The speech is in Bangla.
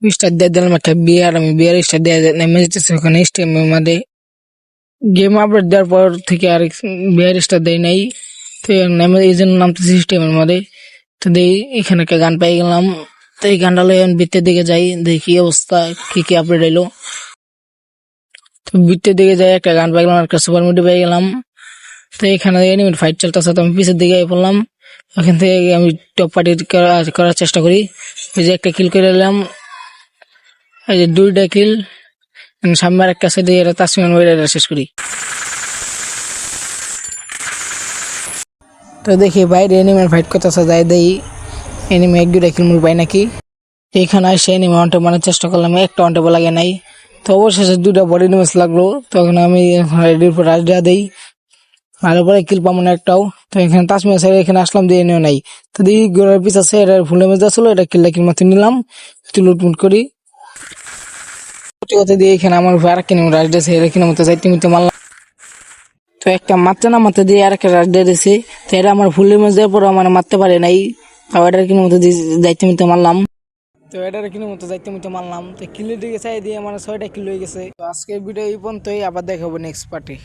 স্টার দিয়ে দিলাম একটা বিয়ার, আমি বিয়ার স্টার দিয়ে নেমে যেতেছি ওখানে স্টেমের মধ্যে। গেম আপডেট দেওয়ার পর থেকে আর বিয়ার স্টার দেয় নাই, তো নেমে এই জন্য নামতেছি স্টেমের মধ্যে। তো এখানে একটা গান পাই গেলাম, তো এই গানটা লয়ে ভিতরের দিকে যাই, দেখি অবস্থা কি কি আপডেট এলো। তো ভিতরের দিকে যাই, একটা গান পাই গেলাম, একটা সুপার মিডি পেয়ে গেলাম। তো এখানে এনিমেট ফাইট চলতেছে, তো আমি পিছের দিকে পড়লাম। ওখান থেকে আমি টপ পার্টি করার চেষ্টা করি। এই যে একটা কিল করে এলাম, এই যে 2টা কিল। সামনে একটা সাইডে এটা তাসমিয়ান ওয়াইডার শেষ করি। তো দেখি বাইরে এনিমেট ফাইট করতেছে, যাই দেই এনিমে 1-2টা কিল মুল পাই নাকি। এখানে এসে এনিমে ওয়ান টেপ মারার চেষ্টা করলাম, একটা ওয়ান টেপ লাগে নাই। তো অবশেষে 2টা বডি ড্যামেজ লাগলো, তখন আমি রেডির উপর রাশ দেওয়া দেই, ভালো করে কিল পাবো না একটাও। তো এখানে তাসমিয়া স্যার এখানে আসলাম, দিয়ে নিও নাই। তো দেখি গোড়ার পিস আছে, এটা ফুল ড্যামেজ আসলো, এটা কিলটা কিল মাত্র নিলাম, লুটমুট করি কথা দিয়ে। এখানে আমার আর একটা নিয়ম রাশ দিয়েছে, এটা কিনা মতো যাইতে মিতে মারলাম। তো একটা মারতে না মারতে দিয়ে আর একটা রাশ দিয়ে দিয়েছে, তো এটা আমার ফুল ড্যামেজ দেওয়ার পর আমার মারতে পারে নাই। তাও এটার কিনা মতো যাইতে মিতে মারলাম। তো এটার কিনা মতো যাইতে মিতে মারলাম, তো কিলের দিকে চাই দিয়ে আমার 6টা কিল হয়ে গেছে। তো আজকে ভিডিও এই পর্যন্তই, আবার দেখাবো নেক্সট পার্টি।